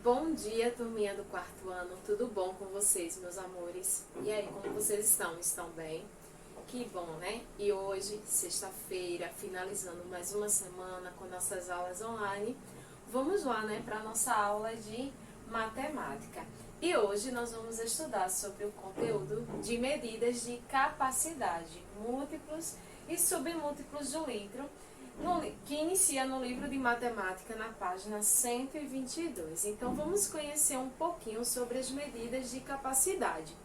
Bom dia, turminha do quarto ano. Tudo bom com vocês, meus amores? E aí, como vocês estão? Estão bem? Que bom, né? E hoje, sexta-feira, finalizando mais uma semana com nossas aulas online, vamos lá, né, para nossa aula de matemática. E hoje nós vamos estudar sobre o conteúdo de medidas de capacidade, múltiplos e submúltiplos do litro, que inicia no livro de matemática na página 122. Então vamos conhecer um pouquinho sobre as medidas de capacidade.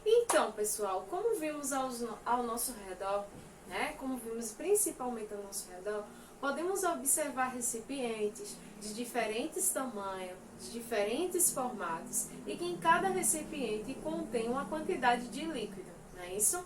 Então, pessoal, como vimos ao nosso redor, né, como vimos principalmente ao nosso redor, podemos observar recipientes de diferentes tamanhos, de diferentes formatos, e que em cada recipiente contém uma quantidade de líquido, não é isso?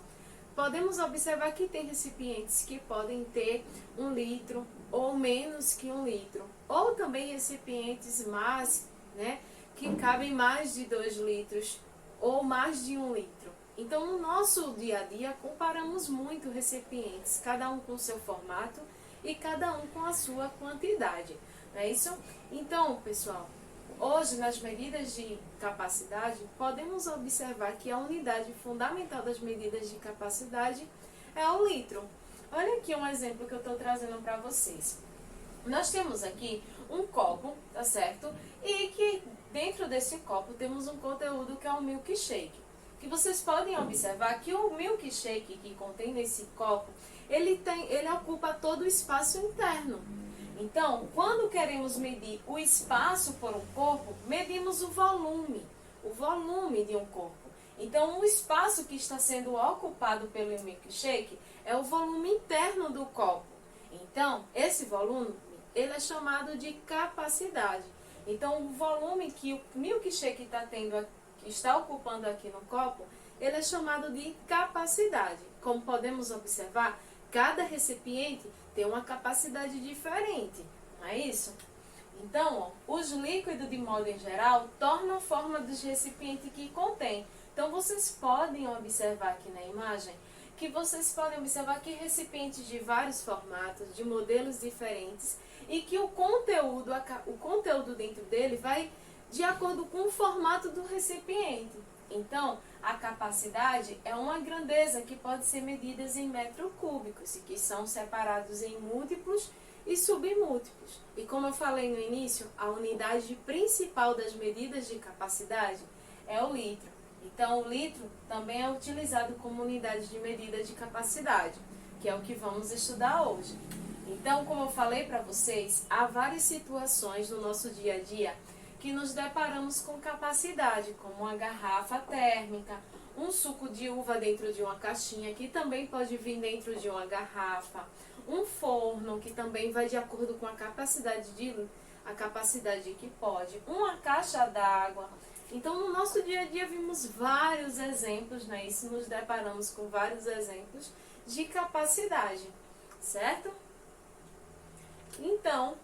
Podemos observar que tem recipientes que podem ter 1 litro ou menos que 1 litro, ou também recipientes mais, né, que cabem mais de 2 litros ou mais de 1 litro. Então, no nosso dia a dia, comparamos muito recipientes, cada um com seu formato e cada um com a sua quantidade, não é isso? Então, pessoal, hoje, nas medidas de capacidade, podemos observar que a unidade fundamental das medidas de capacidade é o litro. Olha aqui um exemplo que eu estou trazendo para vocês. Nós temos aqui um copo, tá certo? E que dentro desse copo temos um conteúdo que é um milkshake. Que vocês podem observar que o milkshake que contém nesse copo, ele ocupa todo o espaço interno. Então, quando queremos medir o espaço por um corpo, medimos o volume de um corpo. Então, o espaço que está sendo ocupado pelo milkshake é o volume interno do copo. Então, esse volume, ele é chamado de capacidade. Então, o volume que o milkshake está ocupando aqui no copo, ele é chamado de capacidade. Como podemos observar, cada recipiente tem uma capacidade diferente, não é isso? Então, os líquidos, de modo em geral, tornam a forma dos recipientes que contém. Então, vocês podem observar aqui na imagem, que recipientes de vários formatos, de modelos diferentes, e que o conteúdo dentro dele vai de acordo com o formato do recipiente. Então, a capacidade é uma grandeza que pode ser medida em metros cúbicos e que são separados em múltiplos e submúltiplos. E como eu falei no início, a unidade principal das medidas de capacidade é o litro. Então, o litro também é utilizado como unidade de medida de capacidade, que é o que vamos estudar hoje. Então, como eu falei para vocês, há várias situações no nosso dia a dia que nos deparamos com capacidade, como uma garrafa térmica, um suco de uva dentro de uma caixinha, que também pode vir dentro de uma garrafa, um forno, que também vai de acordo com a capacidade que pode, uma caixa d'água. Então, no nosso dia a dia, vimos vários exemplos, né? Isso, nos deparamos com vários exemplos de capacidade, certo? Então,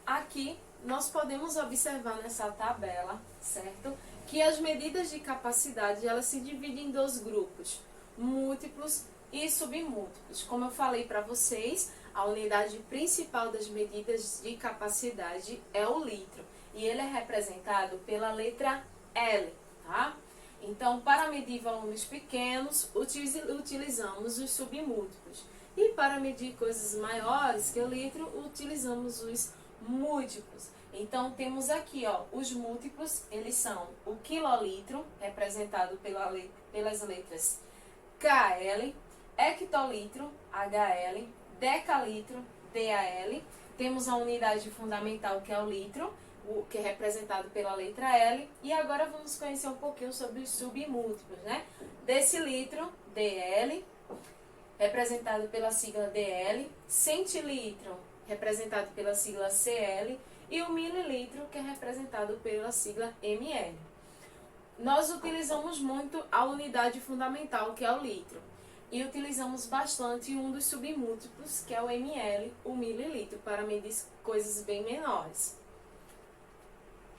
aqui nós podemos observar nessa tabela, certo? Que as medidas de capacidade, elas se dividem em 2 grupos, múltiplos e submúltiplos. Como eu falei para vocês, a unidade principal das medidas de capacidade é o litro. E ele é representado pela letra L, tá? Então, para medir volumes pequenos, utilizamos os submúltiplos. E para medir coisas maiores que o litro, utilizamos os múltiplos. Então, temos aqui, os múltiplos, eles são o quilolitro, representado pelas letras KL, hectolitro, HL, decalitro, DAL. Temos a unidade fundamental, que é o litro, que é representado pela letra L. E agora vamos conhecer um pouquinho sobre os submúltiplos, né? Decilitro, DL, representado pela sigla DL, centilitro, representado pela sigla CL, e o mililitro, que é representado pela sigla ML. Nós utilizamos muito a unidade fundamental, que é o litro, e utilizamos bastante um dos submúltiplos, que é o ML, o mililitro, para medir coisas bem menores.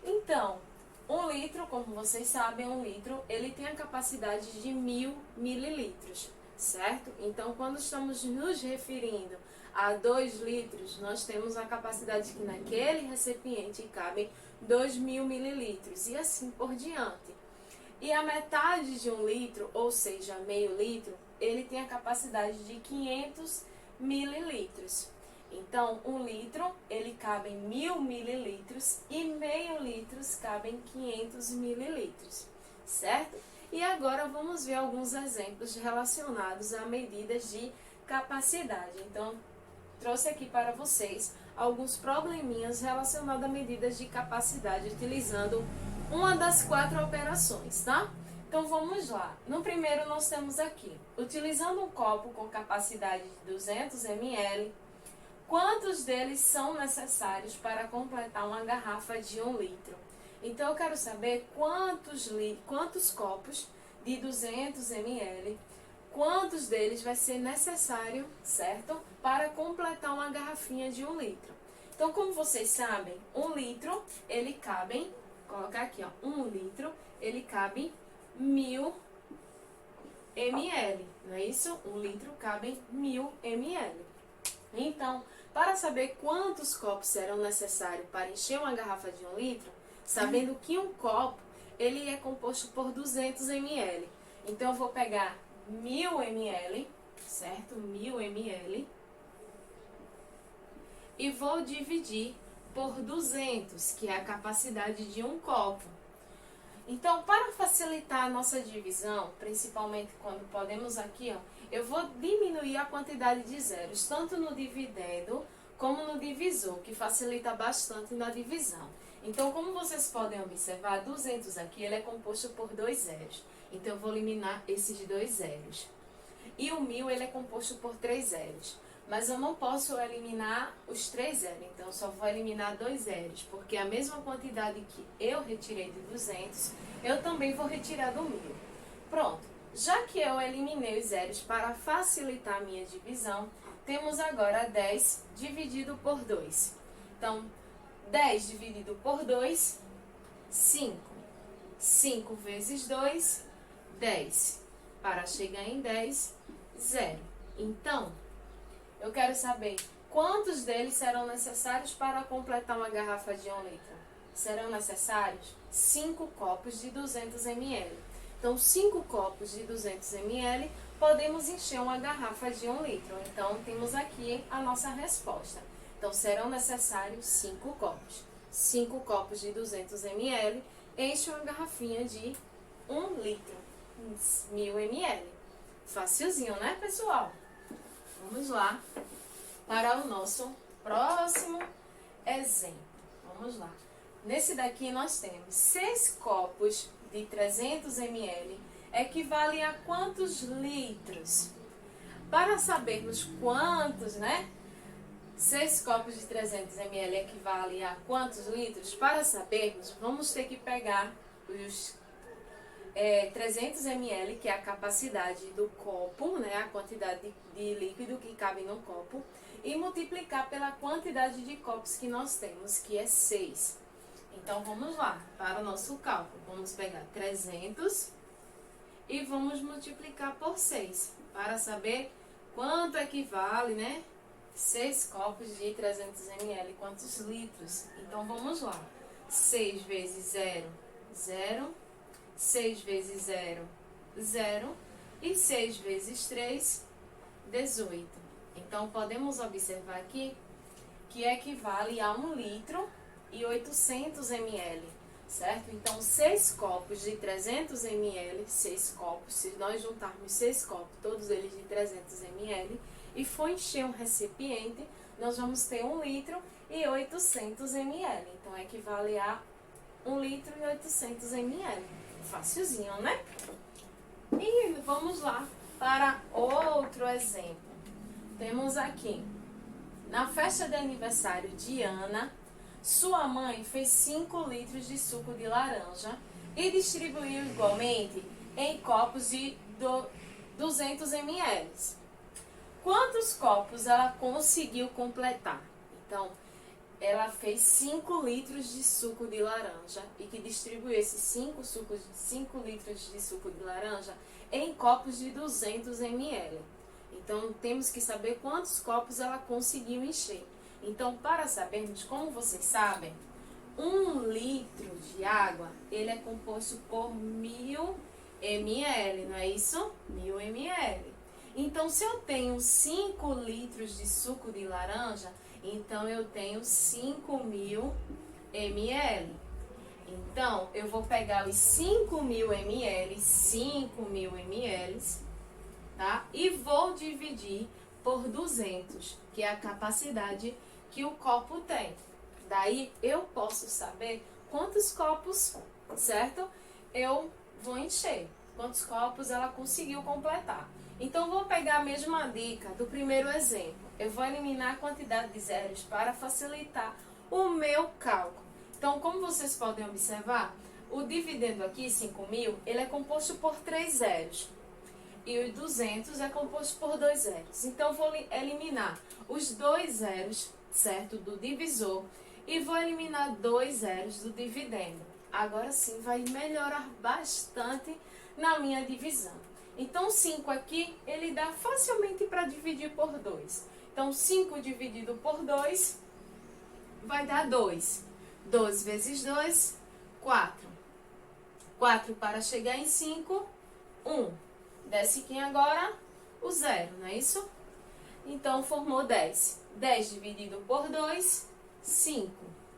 Então, 1 litro, como vocês sabem, 1 litro, ele tem a capacidade de 1000 mililitros, certo? Então, quando estamos nos referindo a 2 litros, nós temos a capacidade que naquele recipiente cabem 2.000 mililitros e assim por diante. E a metade de 1 litro, ou seja, meio litro, ele tem a capacidade de 500 mililitros. Então, 1 litro, ele cabe em 1.000 mililitros e meio litro cabe em 500 mililitros, certo? E agora vamos ver alguns exemplos relacionados a medidas de capacidade. Então, trouxe aqui para vocês alguns probleminhas relacionados a medidas de capacidade utilizando uma das 4 operações, tá? Então vamos lá. No primeiro nós temos aqui, utilizando um copo com capacidade de 200 ml, quantos deles são necessários para completar uma garrafa de 1 litro? Então eu quero saber quantos copos de 200 ml, quantos deles vai ser necessário, certo? Para completar uma garrafinha de 1 litro. Então, como vocês sabem, 1 litro, ele cabe, colocar aqui, ó, 1 litro, ele cabe 1.000 ml, não é isso? 1 litro cabe 1.000 ml. Então, para saber quantos copos serão necessários para encher uma garrafa de 1 litro, sabendo que um copo, ele é composto por 200 ml. Então, eu vou pegar 1.000 ml, certo? 1.000 ml. E vou dividir por 200, que é a capacidade de um copo. Então, para facilitar a nossa divisão, principalmente quando podemos aqui, ó, eu vou diminuir a quantidade de zeros, tanto no dividendo como no divisor, que facilita bastante na divisão. Então, como vocês podem observar, 200 aqui, ele é composto por 2 zeros. Então, eu vou eliminar esses 2 zeros. E o 1.000, ele é composto por 3 zeros. Mas eu não posso eliminar os 3 zeros, então eu só vou eliminar 2 zeros, porque a mesma quantidade que eu retirei de 200, eu também vou retirar do 1.000. Pronto, já que eu eliminei os zeros para facilitar a minha divisão, temos agora 10 dividido por 2. Então, 10 dividido por 2, 5. 5 vezes 2, 10. Para chegar em 10, 0. Então, eu quero saber quantos deles serão necessários para completar uma garrafa de 1 litro. Serão necessários 5 copos de 200 ml. Então, 5 copos de 200 ml, podemos encher uma garrafa de 1 litro. Então, temos aqui a nossa resposta. Então, serão necessários 5 copos. 5 copos de 200 ml enchem uma garrafinha de 1 litro, 1.000 ml. Facilzinho, né, pessoal? Vamos lá para o nosso próximo exemplo. Vamos lá. Nesse daqui nós temos 6 copos de 300 ml, equivale a quantos litros? Para sabermos quantos, né? 6 copos de 300 ml equivale a quantos litros? Para sabermos, vamos ter que pegar os 300 ml, que é a capacidade do copo, né, a quantidade de líquido que cabe no copo, e multiplicar pela quantidade de copos que nós temos, que é 6. Então, vamos lá, para o nosso cálculo. Vamos pegar 300 e vamos multiplicar por 6, para saber quanto equivale, né, 6 copos de 300 ml, quantos litros. Então, vamos lá. 6 vezes 0, 0. 6 vezes 0, 0. E 6 vezes 3, 18. Então, podemos observar aqui que equivale a 1 litro e 800 ml, certo? Então, 6 copos de 300 ml, 6 copos, se nós juntarmos 6 copos, todos eles de 300 ml, e for encher um recipiente, nós vamos ter 1 litro e 800 ml. Então, equivale a 1 litro e 800 ml. Facilzinho, né? E vamos lá para outro exemplo. Temos aqui, na festa de aniversário de Ana, sua mãe fez 5 litros de suco de laranja e distribuiu igualmente em copos de 200 ml. Quantos copos ela conseguiu completar? Então, ela fez 5 litros de suco de laranja e que distribuiu esses 5 litros de suco de laranja em copos de 200 ml. Então, temos que saber quantos copos ela conseguiu encher. Então, para sabermos, como vocês sabem, 1 litro de água, ele é composto por 1000 ml, não é isso? 1000 ml. Então, se eu tenho 5 litros de suco de laranja, então eu tenho 5000 ml. Então, eu vou pegar os 5000 ml, tá? E vou dividir por 200, que é a capacidade que o copo tem. Daí, eu posso saber quantos copos, certo? Eu vou encher. Quantos copos ela conseguiu completar. Então, vou pegar a mesma dica do primeiro exemplo. Eu vou eliminar a quantidade de zeros para facilitar o meu cálculo. Então, como vocês podem observar, o dividendo aqui, 5000, ele é composto por 3 zeros. E o 200 é composto por 2 zeros. Então, vou eliminar os 2 zeros, certo, do divisor. E vou eliminar 2 zeros do dividendo. Agora sim, vai melhorar bastante na minha divisão. Então, 5 aqui, ele dá facilmente para dividir por 2. Então, 5 dividido por 2 vai dar 2. 2 vezes 2, 4. 4 para chegar em 5, 1. Desce aqui agora o 0, não é isso? Então, formou 10. 10 dividido por 2, 5.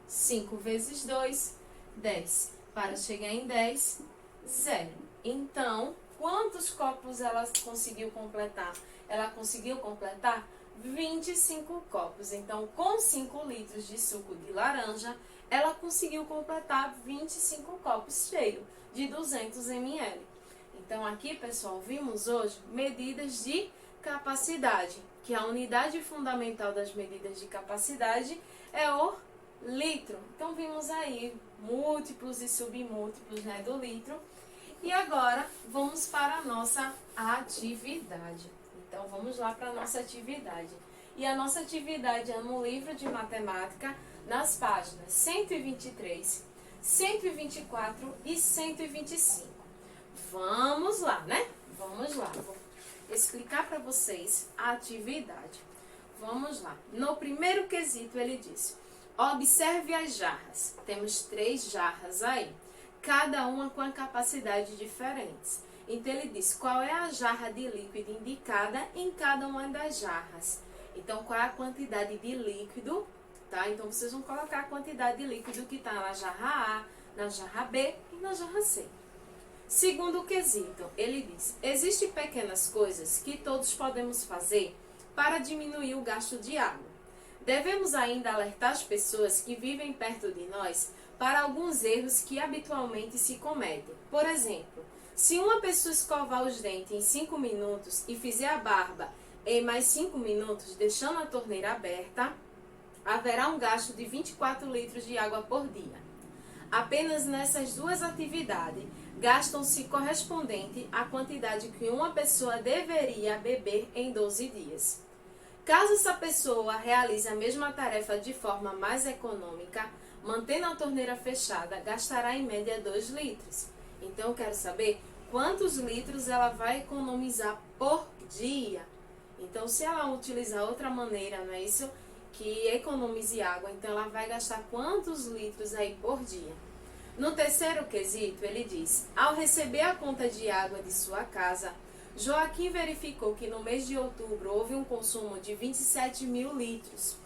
5 vezes 2, 10. Para chegar em 10, 0. Então, quantos copos ela conseguiu completar? Ela conseguiu completar 25 copos. Então, com 5 litros de suco de laranja, ela conseguiu completar 25 copos cheios de 200 ml. Então, aqui, pessoal, vimos hoje medidas de capacidade, que a unidade fundamental das medidas de capacidade é o litro. Então, vimos aí múltiplos e submúltiplos, né, do litro. E agora, vamos para a nossa atividade. Então, vamos lá para a nossa atividade. E a nossa atividade é no livro de matemática, nas páginas 123, 124 e 125. Vamos lá, né? Vamos lá. Vou explicar para vocês a atividade. Vamos lá. No primeiro quesito, ele diz: observe as jarras. Temos 3 jarras aí, cada uma com a capacidade diferentes. Então, ele diz qual é a jarra de líquido indicada em cada uma das jarras. Então, qual é a quantidade de líquido, tá? Então, vocês vão colocar a quantidade de líquido que está na jarra A, na jarra B e na jarra C. Segundo quesito, ele diz: existem pequenas coisas que todos podemos fazer para diminuir o gasto de água. Devemos ainda alertar as pessoas que vivem perto de nós para alguns erros que habitualmente se cometem. Por exemplo, se uma pessoa escovar os dentes em 5 minutos e fizer a barba em mais 5 minutos, deixando a torneira aberta, haverá um gasto de 24 litros de água por dia. Apenas nessas 2 atividades, gastam-se correspondente à quantidade que uma pessoa deveria beber em 12 dias. Caso essa pessoa realize a mesma tarefa de forma mais econômica, mantendo a torneira fechada, gastará em média 2 litros. Então, eu quero saber quantos litros ela vai economizar por dia. Então, se ela utilizar outra maneira, não é isso? Que economize água, então ela vai gastar quantos litros aí por dia? No terceiro quesito, ele diz: ao receber a conta de água de sua casa, Joaquim verificou que no mês de outubro houve um consumo de 27.000 litros.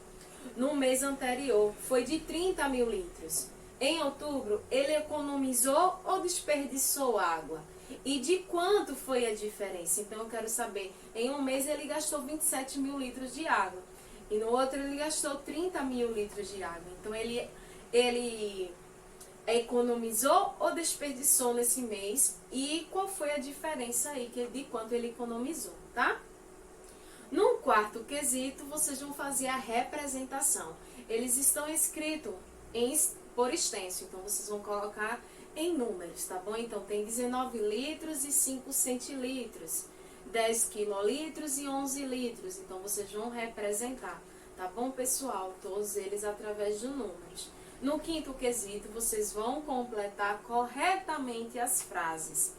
No mês anterior, foi de 30.000 litros. Em outubro, ele economizou ou desperdiçou água? E de quanto foi a diferença? Então, eu quero saber, em um mês ele gastou 27.000 litros de água. E no outro ele gastou 30.000 litros de água. Então, ele economizou ou desperdiçou nesse mês? E qual foi a diferença aí de quanto ele economizou, tá? No quarto quesito, vocês vão fazer a representação. Eles estão escritos por extenso, então vocês vão colocar em números, tá bom? Então, tem 19 litros e 5 centilitros, 10 quilolitros e 11 litros. Então, vocês vão representar, tá bom, pessoal? Todos eles através de números. No quinto quesito, vocês vão completar corretamente as frases.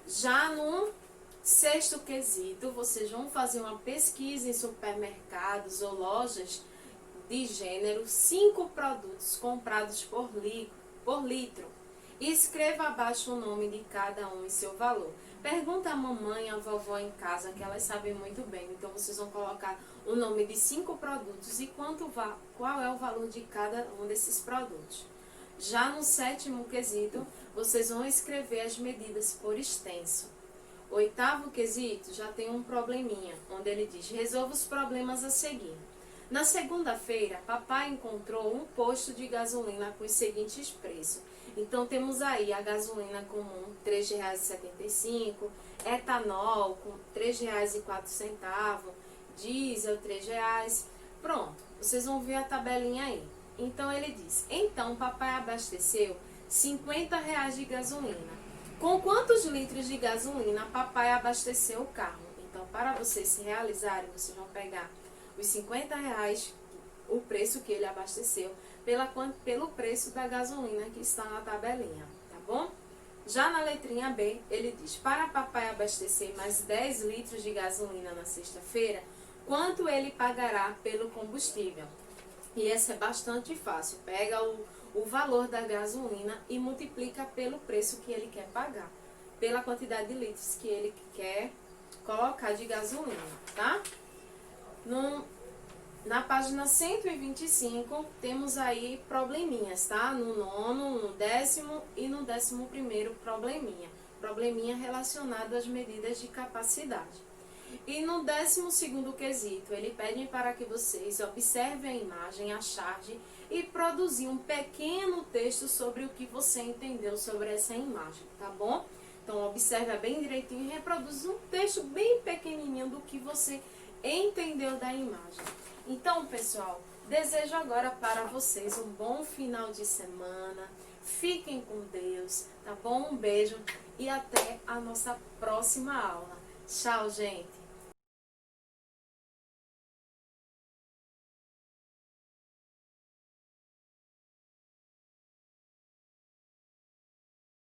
Já no Sexto quesito, vocês vão fazer uma pesquisa em supermercados ou lojas de gênero, 5 produtos comprados por litro. E escreva abaixo o nome de cada um e seu valor. Pergunta a mamãe e a vovó em casa, que elas sabem muito bem. Então, vocês vão colocar o nome de 5 produtos e qual é o valor de cada um desses produtos. Já no sétimo quesito, vocês vão escrever as medidas por extenso. Oitavo quesito, já tem um probleminha, onde ele diz, resolva os problemas a seguir. Na segunda-feira, papai encontrou um posto de gasolina com os seguintes preços. Então, temos aí a gasolina comum, R$ 3,75, etanol com R$ 3,04, diesel R$ 3. Pronto, vocês vão ver a tabelinha aí. Então, ele diz, então papai abasteceu R$ 50 de gasolina. Com quantos litros de gasolina papai abasteceu o carro? Então, para vocês se realizarem, vocês vão pegar os R$ 50, o preço que ele abasteceu, pelo preço da gasolina que está na tabelinha, tá bom? Já na letrinha B, ele diz, para papai abastecer mais 10 litros de gasolina na sexta-feira, quanto ele pagará pelo combustível? E essa é bastante fácil, pega o valor da gasolina e multiplica pelo preço que ele quer pagar, pela quantidade de litros que ele quer colocar de gasolina, tá? Na página 125, temos aí probleminhas, tá? No nono, no 10º e no 11º probleminha. Probleminha relacionado às medidas de capacidade. E no 12º quesito, ele pede para que vocês observem a imagem, a charge e produzir um pequeno texto sobre o que você entendeu sobre essa imagem, tá bom? Então, observe bem direitinho e reproduz um texto bem pequenininho do que você entendeu da imagem. Então, pessoal, desejo agora para vocês um bom final de semana. Fiquem com Deus, tá bom? Um beijo e até a nossa próxima aula. Tchau, gente!